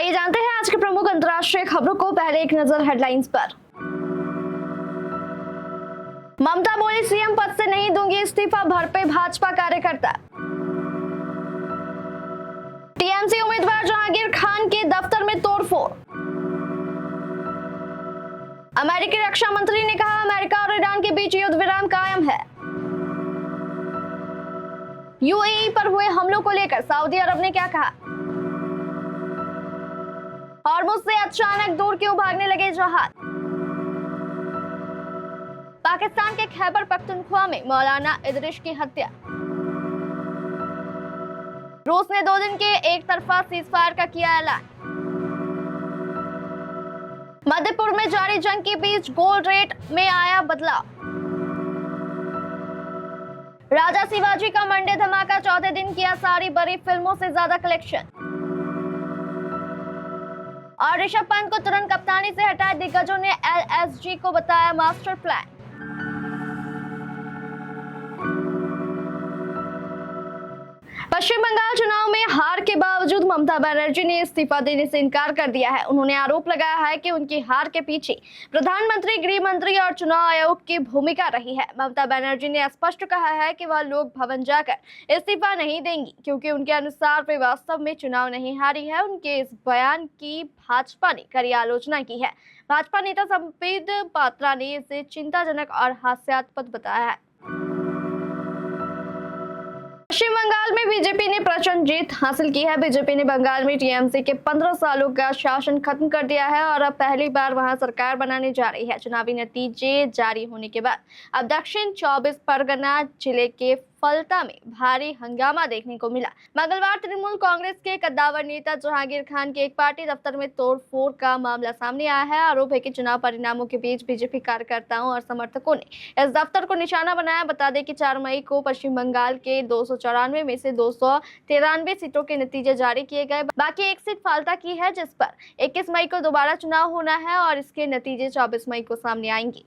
आइए जानते हैं आज के प्रमुख अंतर्राष्ट्रीय खबरों को। पहले एक नजर हेडलाइंस पर। ममता बोली सीएम पद से नहीं दूंगी इस्तीफा, भर पे भाजपा कार्यकर्ता। टीएमसी उम्मीदवार जहांगीर खान के दफ्तर में तोड़फोड़। अमेरिकी रक्षा मंत्री ने कहा अमेरिका और ईरान के बीच युद्ध विराम कायम है। यूएई पर हुए हमलों को लेकर सऊदी अरब ने क्या कहा। हॉर्मुज़ से अचानक दूर क्यों भागने लगे जहाज। पाकिस्तान के खैबर पख्तूनख्वा में मौलाना इदरिश की हत्या। रूस ने 2 दिन के एक तरफा सीजफायर का किया ऐलान। मध्यपुर में जारी जंग के बीच गोल्ड रेट में आया बदलाव। राजा शिवाजी का मंडे धमाका, चौथे दिन किया सारी बड़ी फिल्मों से ज्यादा कलेक्शन। और ऋषभ पंत को तुरंत कप्तानी से हटाए, दिग्गजों ने एलएसजी को बताया मास्टर प्लान। पश्चिम बंगाल चुनाव में हार के बावजूद ममता बनर्जी ने इस्तीफा देने से इनकार कर दिया है। उन्होंने आरोप लगाया है कि उनकी हार के पीछे प्रधानमंत्री, गृह मंत्री और चुनाव आयोग की भूमिका रही है। ममता बनर्जी ने स्पष्ट कहा है कि वह लोक भवन जाकर इस्तीफा नहीं देंगी, क्योंकि उनके अनुसार वे वास्तव में चुनाव नहीं हारी है। उनके इस बयान की भाजपा ने कड़ी आलोचना की है। भाजपा नेता संबित पात्रा ने इसे चिंताजनक और हास्यास्पद बताया है। पश्चिम बंगाल में बीजेपी ने प्रचंड जीत हासिल की है। बीजेपी ने बंगाल में टीएमसी के 15 सालों का शासन खत्म कर दिया है और अब पहली बार वहां सरकार बनाने जा रही है। चुनावी नतीजे जारी होने के बाद अब दक्षिण 24 परगना जिले के फलता में भारी हंगामा देखने को मिला। मंगलवार तृणमूल कांग्रेस के कद्दावर नेता जहांगीर खान के एक पार्टी दफ्तर में तोड़फोड़ का मामला सामने आया है। आरोप है कि चुनाव परिणामों के बीच बीजेपी कार्यकर्ताओं और समर्थकों ने इस दफ्तर को निशाना बनाया। बता दें कि 4 मई को पश्चिम बंगाल के 294 में से 293 सीटों के नतीजे जारी किए गए। बाकी एक सीट फाल्ता की है, जिस पर 21 मई को दोबारा चुनाव होना है और इसके नतीजे 24 मई को सामने आएंगे।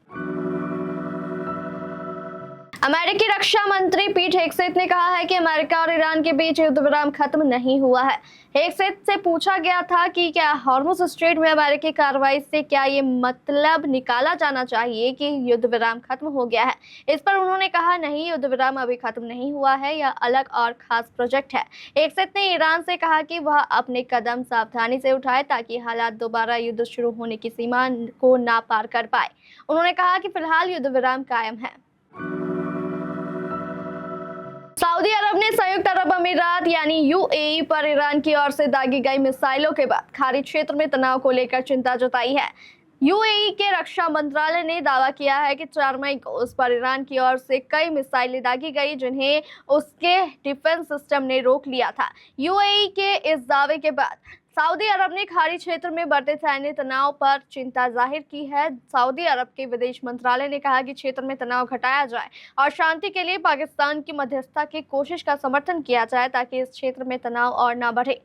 अमेरिकी रक्षा मंत्री पीट हेगसेथ ने कहा है कि अमेरिका और ईरान के बीच युद्ध विराम खत्म नहीं हुआ है। हेगसेथ से पूछा गया था कि क्या हॉर्मुज़ स्ट्रेट में अमेरिकी कार्रवाई से क्या ये मतलब निकाला जाना चाहिए कि युद्ध विराम खत्म हो गया है। इस पर उन्होंने कहा नहीं, युद्ध विराम अभी खत्म नहीं हुआ है, यह अलग और खास प्रोजेक्ट है। हेगसेथ ने ईरान से कहा कि वह अपने कदम सावधानी से उठाए ताकि हालात दोबारा युद्ध शुरू होने की सीमा को ना पार कर पाए। उन्होंने कहा कि फिलहाल युद्ध विराम कायम है। सऊदी अरब ने संयुक्त अरब अमीरात यानी यूएई पर ईरान की ओर से दागी गई मिसाइलों के बाद खाड़ी क्षेत्र में तनाव को लेकर चिंता जताई है। यूएई के रक्षा मंत्रालय ने दावा किया है कि 4 मई को उस पर ईरान की ओर से कई मिसाइलें दागी गई, जिन्हें उसके डिफेंस सिस्टम ने रोक लिया था। यूएई के इस दावे के बाद सऊदी अरब ने खाड़ी क्षेत्र में बढ़ते सैन्य तनाव पर चिंता जाहिर की है। सऊदी अरब के विदेश मंत्रालय ने कहा कि क्षेत्र में तनाव घटाया जाए और शांति के लिए पाकिस्तान की मध्यस्थता की कोशिश का समर्थन किया जाए ताकि इस क्षेत्र में तनाव और न बढ़े।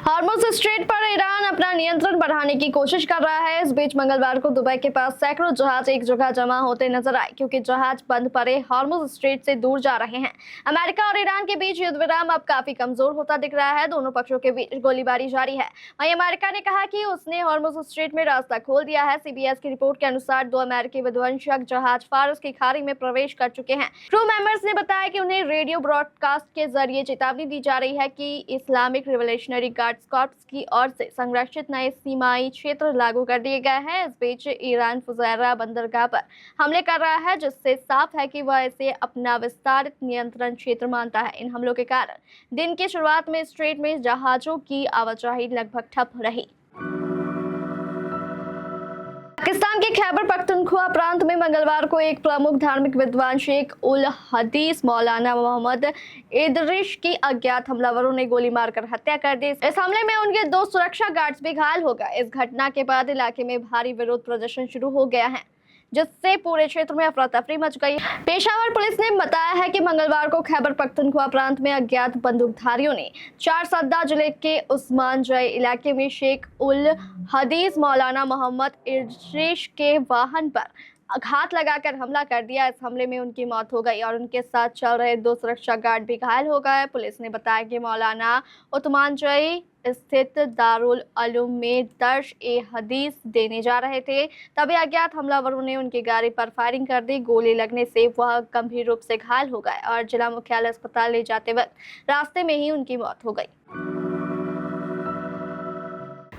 हॉर्मुज़ स्ट्रेट पर ईरान अपना नियंत्रण बढ़ाने की कोशिश कर रहा है। इस बीच मंगलवार को दुबई के पास सैकड़ों जहाज एक जगह जमा होते नजर आए, क्योंकि जहाज बंद पड़े हॉर्मुज़ स्ट्रेट से दूर जा रहे हैं। अमेरिका और ईरान के बीच युद्ध विराम अब काफी कमजोर होता दिख रहा है। दोनों पक्षों के बीच गोलीबारी जारी है। वहीं अमेरिका ने कहा कि उसने हॉर्मुज़ स्ट्रेट में रास्ता खोल दिया है। सीबीएस की रिपोर्ट के अनुसार 2 अमेरिकी विध्वंसक जहाज फारस की खाड़ी में प्रवेश कर चुके हैं। क्रू मेंबर्स ने बताया कि उन्हें रेडियो ब्रॉडकास्ट के जरिए चेतावनी दी जा रही है कि इस्लामिक रिवोल्यूशनरी गार्ड कॉर्प्स की ओर से संरक्षित नए सीमाई क्षेत्र लागू कर दिए गए हैं। इस बीच ईरान फुजैरा बंदरगाह पर हमले कर रहा है, जिससे साफ है कि वह इसे अपना विस्तारित नियंत्रण क्षेत्र मानता है। इन हमलों के कारण दिन की शुरुआत में स्ट्रेट में जहाजों की आवाजाही लगभग ठप रही। पाकिस्तान के खैबर पख्तूनख्वा प्रांत में मंगलवार को एक प्रमुख धार्मिक विद्वान शेख उल हदीस मौलाना मोहम्मद इदरिश की अज्ञात हमलावरों ने गोली मारकर हत्या कर दी। इस हमले में उनके 2 सुरक्षा गार्ड्स भी घायल हो गए। इस घटना के बाद इलाके में भारी विरोध प्रदर्शन शुरू हो गया है, जिससे पूरे क्षेत्र में अफरा तफरी मच गई। पेशावर पुलिस ने बताया है कि मंगलवार को खैबर पख्तूनख्वा प्रांत में अज्ञात बंदूकधारियों ने 4 सद्दा जिले के उस्मान जय इलाके में शेख उल हदीस मौलाना मोहम्मद इदरिश के वाहन पर घात लगाकर हमला कर दिया। इस हमले में उनकी मौत हो गई और उनके साथ चल रहे 2 सुरक्षा गार्ड भी घायल हो गए। पुलिस ने बताया कि मौलाना उस्मान जई स्थित दारुल उलूम में दर्श ए हदीस देने जा रहे थे, तभी अज्ञात हमलावरों ने उनकी गाड़ी पर फायरिंग कर दी। गोली लगने से वह गंभीर रूप से घायल हो गए और जिला मुख्यालय अस्पताल ले जाते वक्त रास्ते में ही उनकी मौत हो गई।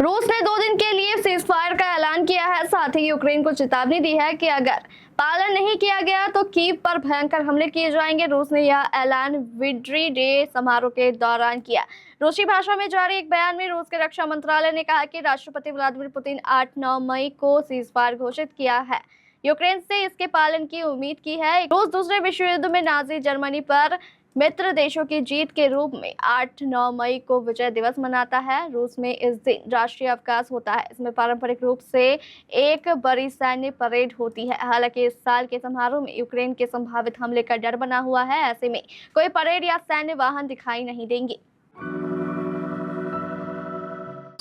रूस ने 2 दिन के लिए सीज फायर का ऐलान किया है। साथ ही यूक्रेन को चेतावनी दी है कि अगर पालन नहीं किया गया तो कीव पर भयंकर हमले किए जाएंगे। रूस ने यह ऐलान विक्ट्री डे समारोह के दौरान किया। रूसी भाषा में जारी एक बयान में रूस के रक्षा मंत्रालय ने कहा कि राष्ट्रपति व्लादिमीर पुतिन 8-9 मई को सीज फायर घोषित किया है। यूक्रेन से इसके पालन की उम्मीद की है। रूस दूसरे विश्व युद्ध में नाजी जर्मनी पर मित्र देशों की जीत के रूप में 8-9 मई को विजय दिवस मनाता है। रूस में इस दिन राष्ट्रीय अवकाश होता है। इसमें पारंपरिक रूप से एक बड़ी सैन्य परेड होती है। हालांकि इस साल के समारोह में यूक्रेन के संभावित हमले का डर बना हुआ है। ऐसे में कोई परेड या सैन्य वाहन दिखाई नहीं देंगे।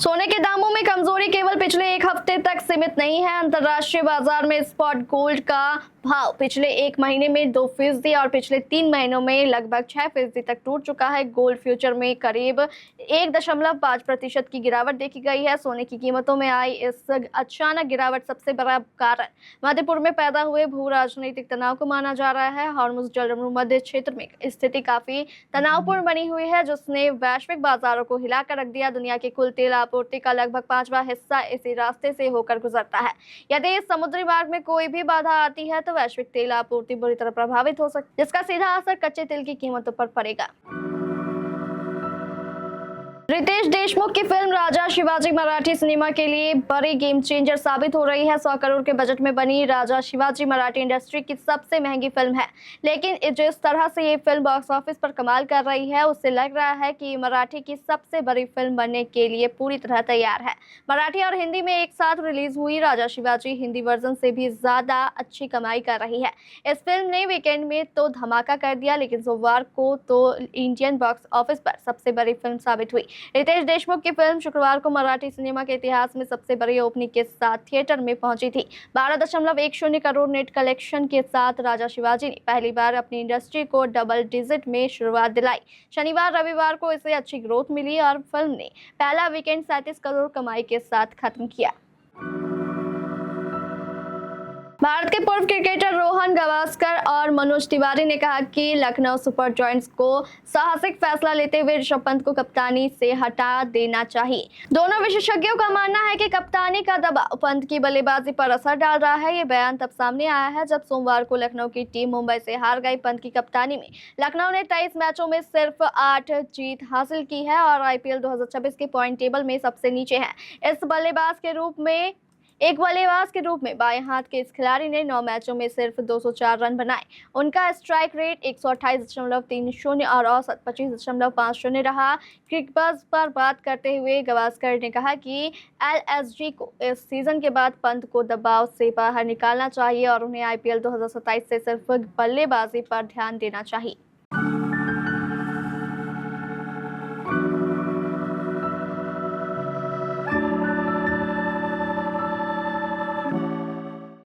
सोने के दामों में कमजोरी केवल पिछले एक हफ्ते तक सीमित नहीं है। अंतर्राष्ट्रीय बाजार में स्पॉट गोल्ड का भाव पिछले 1 महीने में 2% और पिछले 3 महीनों में लगभग 6% तक टूट चुका है। गोल्ड फ्यूचर में करीब 1.5% की गिरावट देखी गई है। सोने की कीमतों में आई इस अचानक गिरावट सबसे बड़ा कारण मध्य पूर्व में पैदा हुए भू राजनीतिक तनाव को माना जा रहा है। हॉर्मुज जलमध्य क्षेत्र में स्थिति काफी तनावपूर्ण बनी हुई है, जिसने वैश्विक बाजारों को हिलाकर रख दिया। दुनिया के कुल तेल आपूर्ति का लगभग 5वां हिस्सा इसी रास्ते से होकर गुजरता है। यदि इस समुद्री मार्ग में कोई भी बाधा आती है तो वैश्विक तेल आपूर्ति बुरी तरह प्रभावित हो सकती है, जिसका सीधा असर कच्चे तेल की कीमतों पर पड़ेगा। रितेश देशमुख की फिल्म राजा शिवाजी मराठी सिनेमा के लिए बड़ी गेम चेंजर साबित हो रही है। 100 करोड़ के बजट में बनी राजा शिवाजी मराठी इंडस्ट्री की सबसे महंगी फिल्म है, लेकिन जिस तरह से ये फिल्म बॉक्स ऑफिस पर कमाल कर रही है, उससे लग रहा है कि मराठी की सबसे बड़ी फिल्म बनने के लिए पूरी तरह तैयार है। मराठी और हिंदी में एक साथ रिलीज हुई राजा शिवाजी हिंदी वर्जन से भी ज्यादा अच्छी कमाई कर रही है। इस फिल्म ने वीकेंड में तो धमाका कर दिया, लेकिन सोमवार को तो इंडियन बॉक्स ऑफिस पर सबसे बड़ी फिल्म साबित हुई। रितेश देशमुख की फिल्म शुक्रवार को मराठी सिनेमा के इतिहास में सबसे बड़ी ओपनिंग के साथ थिएटर में पहुंची थी। 12.10 करोड़ नेट कलेक्शन के साथ राजा शिवाजी ने पहली बार अपनी इंडस्ट्री को डबल डिजिट में शुरुआत दिलाई। शनिवार रविवार को इसे अच्छी ग्रोथ मिली और फिल्म ने पहला वीकेंड 37 करोड़ कमाई के साथ खत्म किया। भारत के पूर्व क्रिकेटर रोहन गवास्कर और मनोज तिवारी ने कहा कि लखनऊ सुपर जॉयंट्स को साहसिक फैसला लेते हुए ऋषभ पंत को कप्तानी से हटा देना चाहिए। दोनों विशेषज्ञों का मानना है कि कप्तानी का दबाव पंत की बल्लेबाजी पर असर डाल रहा है। ये बयान तब सामने आया है जब सोमवार को लखनऊ की टीम मुंबई से हार गई। पंत की कप्तानी में लखनऊ ने 23 मैचों में सिर्फ 8 जीत हासिल की है और IPL 2026 के पॉइंट टेबल में सबसे नीचे है। एक बल्लेबाज के रूप में बाएं हाथ के इस खिलाड़ी ने 9 मैचों में सिर्फ 204 रन बनाए। उनका स्ट्राइक रेट 128.30 और औसत 25.50 रहा। क्रिकबज़ पर बात करते हुए गवास्कर ने कहा कि LSG को इस सीजन के बाद पंत को दबाव से बाहर निकालना चाहिए और उन्हें IPL 2027 से सिर्फ बल्लेबाजी पर ध्यान देना चाहिए।